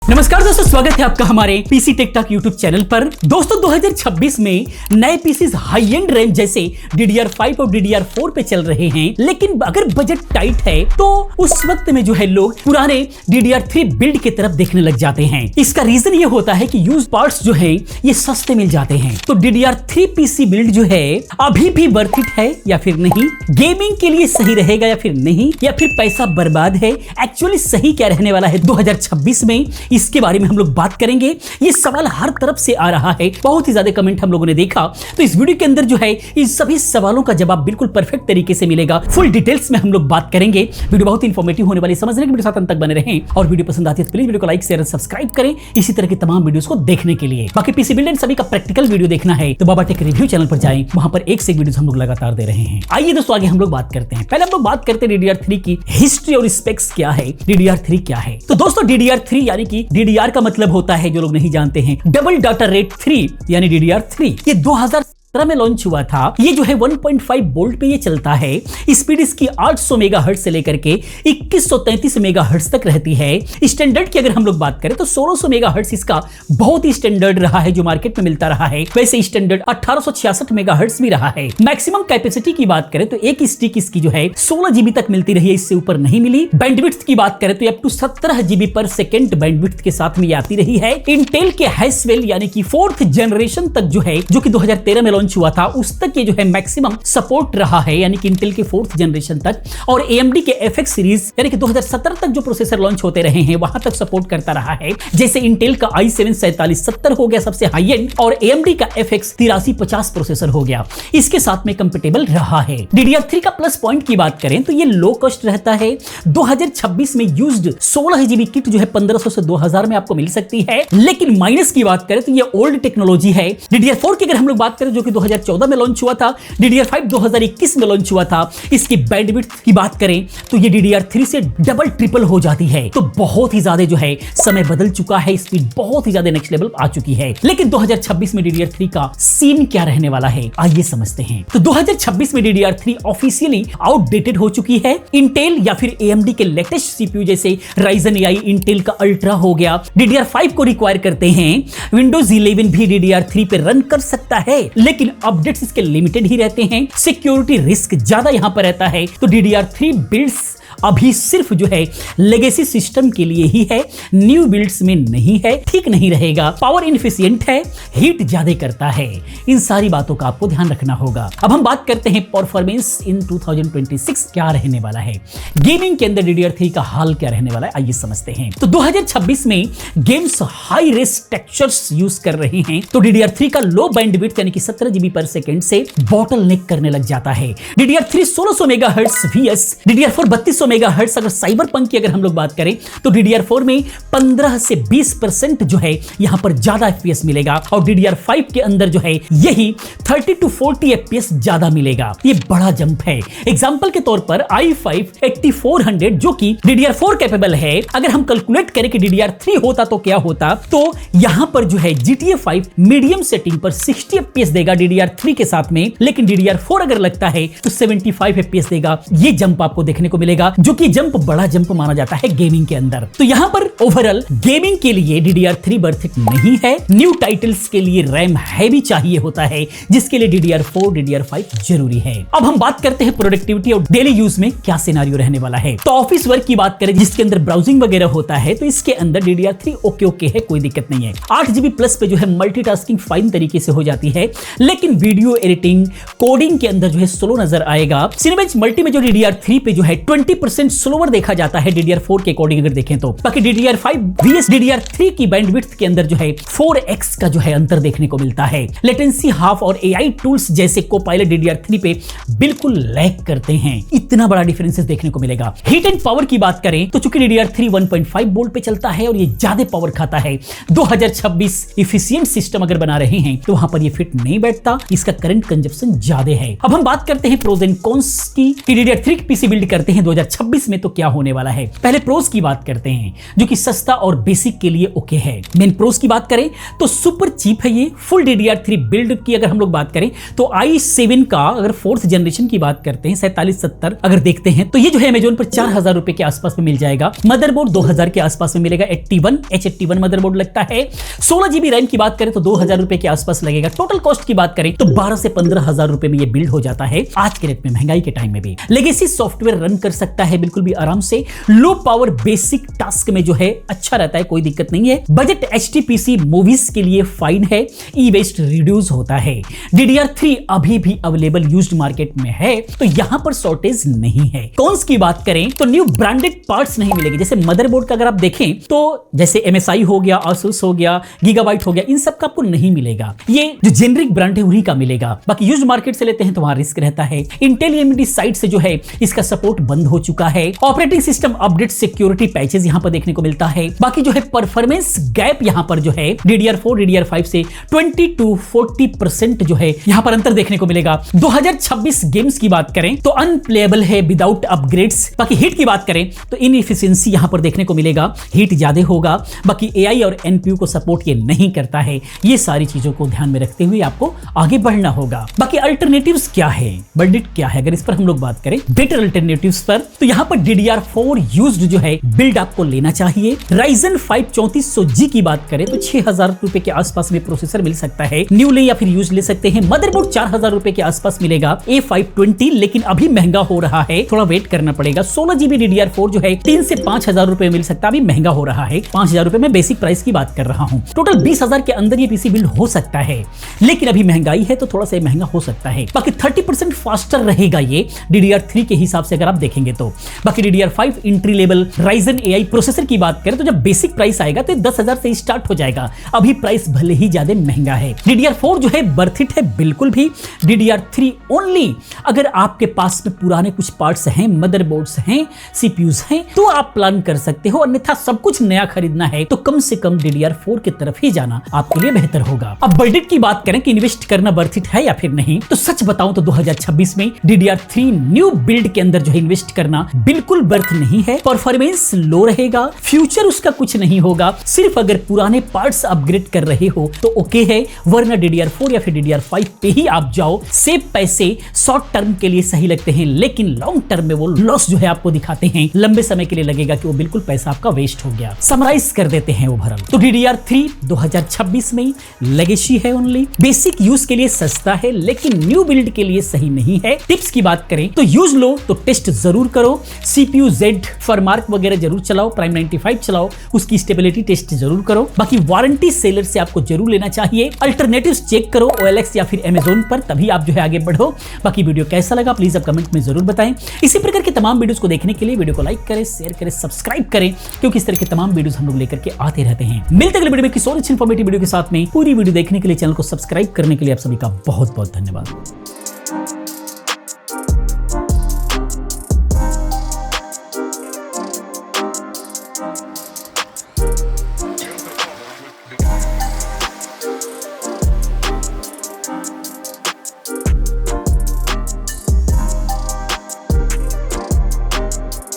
नमस्कार दोस्तों, स्वागत है आपका हमारे PC tech talk YouTube channel पर। दोस्तों 2026 में नए पीसीज हाई एंड रैम जैसे DDR5 और DDR4 पे चल रहे हैं, लेकिन अगर बजट टाइट है तो उस वक्त में जो है लोग पुराने DDR3 बिल्ड की तरफ देखने लग जाते हैं। इसका रीजन ये होता है कि यूज पार्ट्स जो है ये सस्ते मिल जाते हैं। तो DDR3 पीसी बिल्ड जो है अभी भी वर्थ इट है या फिर नहीं, गेमिंग के लिए सही रहेगा या फिर नहीं, या फिर पैसा बर्बाद है। एक्चुअली सही क्या रहने वाला है 2026 में, इसके बारे में हम लोग बात करेंगे। ये सवाल हर तरफ से आ रहा है, बहुत ही ज्यादा कमेंट हम लोगों ने देखा, तो इस वीडियो के अंदर जो है इन सभी सवालों का जवाब बिल्कुल परफेक्ट तरीके से मिलेगा। फुल डिटेल्स में हम लोग बात करेंगे। वीडियो बहुत इंफॉर्मेटिव होने वाली, समझने के साथ अंत तक बने रहें। और वीडियो पसंद आती है तो प्लीज वीडियो को लाइक शेयर सब्सक्राइब करें इसी तरह की तमाम वीडियोस को देखने के लिए। बाकी पीसी बिल्ड एंड सभी का प्रैक्टिकल वीडियो देखना है तो बाबा टेक रिव्यू चैनल पर जाएं, वहां पर एक से एक वीडियोस हम लोग लगातार दे रहे हैं। आइए दोस्तों आगे हम लोग बात करते हैं। पहले हम लोग बात करते हैं DDR3 की हिस्ट्री और स्पेक्स क्या है, DDR3 क्या है। तो दोस्तों DDR3 यानी कि DDR का मतलब होता है, जो लोग नहीं जानते हैं, डबल डाटा रेट 3 यानी DDR3। ये 2017 में लॉन्च हुआ था। ये जो है 1.5 वोल्ट पे ये चलता है। स्पीड इसकी 800 मेगाहर्ट्ज से लेकर के 2133 मेगाहर्ट्ज तक रहती है। स्टैंडर्ड की अगर हम लोग बात करें तो 1600 मेगाहर्ट्ज इसका बहुत ही स्टैंडर्ड रहा है, जो मार्केट में मिलता रहा है। वैसे स्टैंडर्ड 1866 मेगाहर्ट्ज भी रहा है। मैक्सिमम कैपेसिटी की बात करें तो एक स्टिक इसकी जो है 16 जीबी तक मिलती रही है, इससे ऊपर नहीं मिली। बैंडविड्थ की बात करें तो अप टू 17 जीबी पर सेकंड बैंडविड्थ के साथ में आती रही है। इंटेल के हैसवेल यानी कि 4th जनरेशन तक जो है, जो कि 2013 में लॉन्च हुआ था, उस तक ये जो है मैक्सिमम सपोर्ट रहा है, यानी कि इंटेल के 4th जनरेशन तक। और AMD के FX सीरीज यानी कि 2017 तक जो प्रोसेसर लॉन्च होते रहे हैं वहां तक सपोर्ट करता रहा है। जैसे इंटेल का i7 4770 हो गया सबसे हाई एंड, और AMD का FX 8350 प्रोसेसर हो गया, इसके साथ में कंपेटेबल रहा है। DDR3 का प्लस पॉइंट की बात करें तो ये लो कॉस्ट रहता है। 2026 में यूज्ड 16 जीबी किट जो है 1500 से 2000 में आपको मिल सकती है। लेकिन माइनस की बात करें तो ये ओल्ड टेक्नोलॉजी है। DDR4 की अगर हम लोग बात करें जो कि 2014 में लॉन्च हुआ था, DDR5 2021 में लॉन्च हुआ था। इसकी बैंडविड्थ की बात करें तो ये DDR3 से डबल ट्रिपल हो जाती है। तो बहुत ही ज्यादा जो है समय बदल चुका है, स्पीड बहुत ही ज्यादा नेक्स्ट लेवल आ चुकी है। लेकिन 2026 में DDR3 का सीन क्या रहने वाला है, आइए समझते हैं। तो 2026 में DDR3 ऑफिशियली आउटडेटेड हो चुकी है। इंटेल या फिर AMD के लेटेस्ट CPU जैसे Ryzen AI, इंटेल का अल्ट्रा हो गया, DDR5 को रिक्वायर करते हैं। Windows 11 भी DDR3 पे रन कर सकता है, लेकिन अपडेट्स इसके लिमिटेड ही रहते हैं। सिक्योरिटी रिस्क ज्यादा यहां पर रहता है। तो DDR3 बिल्ड्स अभी सिर्फ जो है लेगेसी सिस्टम के लिए ही है, न्यू बिल्ड्स में नहीं है, ठीक नहीं रहेगा। पावर इनफिशिएंट है, हीट ज्यादा करता है। इन सारी बातों का आपको ध्यान रखना होगा। अब हम बात करते हैं परफॉर्मेंस इन 2026 क्या रहने वाला है, गेमिंग के अंदर DDR3 का हाल क्या रहने वाला है, आइए समझते हैं। तो 2026 में games high res textures use कर रहे हैं, तो DDR3 का लो बैंडविड्थ यानी कि 17 जीबी पर सेकंड से बॉटल नेक करने लग जाता है। DDR3 1600 megahertz VS, DDR4 3200 megahertz. अगर साइबरपंक की अगर हम लोग बात करें तो DDR4 में 15 से 20% जो है यहां पर ज्यादा FPS मिलेगा, और DDR5 के अंदर जो है यही 30 to 40 FPS ज्यादा मिलेगा। ये बड़ा जंप है। एग्जांपल के तौर पर i5 8400 जो कि DDR4 कैपेबल है, अगर हम कैलकुलेट करें कि DDR3 होता तो क्या होता, तो यहां पर जो है GTA 5 मीडियम सेटिंग पर 60 FPS देगा DDR3 के साथ में, लेकिन DDR4 अगर लगता है तो 75 FPS देगा। ये जंप आपको देखने को मिलेगा, जो कि जंप बड़ा जंप माना जाता है गेमिंग के अंदर। तो यहां पर ओवरऑल गेमिंग के लिए DDR3 वर्थ इट नहीं है। न्यू टाइटल्स के लिए रैम हैवी चाहिए होता है, जिसके लिए DDR4 DDR5 जरूरी है। अब हम बात करते हैं प्रोडक्टिविटी और डेली यूज में क्या सिनेरियो रहने वाला है। तो ऑफिस वर्क की बात करें जिसके अंदर ब्राउजिंग वगैरह होता है, तो इसके अंदर DDR3 ओके है, कोई दिक्कत नहीं है। 8 जीबी प्लस पे जो है मल्टीटास्किंग फाइन तरीके से हो जाती है, लेकिन वीडियो एडिटिंग कोडिंग के अंदर जो है स्लो नजर आएगा। सिनेबेंच मल्टी में जो DDR3 पे जो है 20% स्लोवर देखा जाता है DDR4 के अकॉर्डिंग अगर देखें तो। बाकी DDR5 VS DDR3 की बैंडविड्थ के अंदर जो है 4x का जो है अंतर देखने को मिलता है। लेटेंसी हाफ और AI टूल्स जैसे कोपायलट DDR3 पे बिल्कुल लैग करते हैं। इतना बड़ा डिफरेंसेस देखने को मिलेगा। हीट एंड पावर की बात करें तो चूंकि DDR3 1.5 वोल्ट पे चलता है और ये ज्यादा पावर खाता है, 2026 इफिशिएंट सिस्टम अगर बना रहे हैं तो वहां पर ये फिट नहीं बैठता, इसका करंट कंजप्शन ज्यादा है। अब हम बात करते हैं प्रोज एंड कॉन्स की। DDR3 पीसी बिल्ड करते हैं 2026 2026 में तो क्या होने वाला है। पहले प्रोस की बात करते हैं, जो कि सस्ता और बेसिक के लिए ओके है। मेन प्रोस की बात करें तो सुपर चीप है ये। फुल DDR3 बिल्ड की अगर हम लोग बात करें तो i7 का अगर 4th जनरेशन की बात करते हैं 4770 अगर देखते हैं तो ये जो है अमेजोन पर 4000 रुपए के आसपास में मिल जाएगा। मदरबोर्ड 2000 के आसपास में मिलेगा। 81 मदरबोर्ड लगता है। 16 GB रैम की बात करें तो 2000 रुपए के आसपास लगेगा। टोटल कॉस्ट की बात करें तो 12 से 15,000 रुपए में ये बिल्ड हो जाता है आज के रेट में, महंगाई के टाइम में भी। लेगेसी सॉफ्टवेयर रन कर सकता है बिल्कुल भी आराम से। लो पावर बेसिक टास्क में जो है अच्छा रहता है, कोई दिक्कत नहीं है। बजट HTPC मूवीज के लिए फाइन है। ई वेस्ट रिड्यूस होता है। DDR3 अभी भी अवेलेबल यूज्ड मार्केट में है, तो यहां पर शॉर्टेज नहीं है। कॉन्स की बात करें तो न्यू ब्रांडेड पार्ट्स नहीं मिलेंगे। जैसे मदरबोर्ड का अगर आप देखें तो जैसे MSI हो गया, Asus हो गया, गीगाबाइट हो गया, इन सब का आपको नहीं मिलेगा। ये जो जेनरिक ब्रांड है उन्हीं का मिलेगा। बाकी यूज्ड मार्केट से लेते हैं तो वहां रिस्क रहता है। इंटेल AMD साइड से जो है इसका सपोर्ट बंद हो चुका है। Operating system update, security patches यहां पर देखने को मिलता है। बाकी जो है परफॉर्मेंस गैप यहां पर जो है DDR4 DDR5 से 20 to 40% जो है यहां पर अंतर देखने को मिलेगा। 2026 गेम्स की बात करें तो अनप्लेएबल है विदाउट अपग्रेड्स। बाकी हीट की बात करें तो इनएफिशिएंसी यहां पर देखने को मिलेगा, हीट ज्यादा होगा। बाकी AI और NPU को सपोर्ट ये नहीं करता है। ये सारी चीजों को ध्यान में रखते हुए आपको आगे बढ़ना होगा। बाकी अल्टरनेटिव्स क्या है, बजट क्या है, अगर इस पर हम लोग बात करें बेटर अल्टरनेटिव्स पर तो यहां पर DDR4 यूज्ड जो है बिल्ड आपको लेना चाहिए। Ryzen 5 3400G की बात करें तो 6000 रुपए के आसपास में प्रोसेसर मिल सकता है। न्यू ले या फिर यूज ले सकते हैं। मदरबोर्ड 4000 रुपए के आसपास मिलेगा। A520 लेकिन अभी महंगा हो रहा है, थोड़ा वेट करना पड़ेगा। 16 GB DDR4 जो है 3 से 5000 रुपए मिल सकता है, अभी महंगा हो रहा है। 5000 रुपए में बेसिक प्राइस की बात कर रहा हूं। टोटल 20,000 के अंदर ये पीसी बिल्ड हो सकता है, लेकिन अभी महंगाई है तो थोड़ा सा महंगा हो सकता है। बाकी 30% फास्टर रहेगा ये DDR3 के हिसाब से अगर आप देखेंगे तो। बाकी DDR5 entry level Ryzen AI processor की बात करें तो जब बेसिक प्राइस आएगा तो 10,000 से स्टार्ट हो जाएगा। अभी प्राइस भले ही ज्यादा महंगा है। DDR4 जो है बर्थ इट है बिल्कुल भी। DDR3 ओनली अगर आपके पास में पुराने कुछ पार्ट्स हैं, मदरबोर्ड्स हैं, CPUs हैं तो आप प्लान कर सकते हो, अन्यथा सब कुछ नया खरीदना है तो कम से कम DDR4 की तरफ ही जाना आपके लिए बेहतर होगा। अब बजट की बात करें कि इन्वेस्ट करना बर्थ इट है या फिर नहीं, तो सच बताऊं तो 2026 में DDR3 न्यू बिल्ड के अंदर जो है इन्वेस्ट करना बिल्कुल बर्थ नहीं है। परफॉर्मेंस लो रहेगा, फ्यूचर उसका कुछ नहीं होगा। सिर्फ अगर पुराने पार्ट्स अपग्रेड कर रहे हो तो ओके है, वरना DDR4 या फिर DDR5 पे ही आप जाओ। सेव पैसे शॉर्ट टर्म के लिए सही लगते हैं, लेकिन लॉन्ग टर्म में वो लॉस जो है आपको दिखाते हैं। लंबे समय के लिए लगेगा कि वो बिल्कुल पैसा आपका वेस्ट हो गया। समराइज कर देते हैं ओवरऑल तो DDR3 2026 में लेगेसी है ओनली। बेसिक यूज के लिए सस्ता है, लेकिन न्यू बिल्ड के लिए सही नहीं है। टिप्स की बात करें तो यूज लो तो टेस्ट जरूर करो। CPU Z फॉरमार्क वगैरह जरूर चलाओ, प्राइम 95 चलाओ, उसकी स्टेबिलिटी टेस्ट जरूर करो। बाकी वारंटी सेलर से आपको जरूर लेना चाहिए। अल्टरनेटिव्स चेक करो OLX या फिर Amazon पर, तभी आप जो है आगे बढ़ो। बाकी वीडियो कैसा लगा प्लीज आप कमेंट में जरूर बताएं। इसी प्रकार के तमाम वीडियोस को देखने के लिए वीडियो को लाइक करें, शेयर करें, सब्सक्राइब करें, क्योंकि इस तरह के तमाम वीडियोस हम लोग लेकर के आते रहते हैं। मिलते हैं अगले वीडियो में किसी और अच्छी इंफॉर्मेटिव वीडियो के साथ में। पूरी वीडियो देखने के लिए, चैनल को सब्सक्राइब करने के लिए आप सभी का बहुत बहुत धन्यवाद।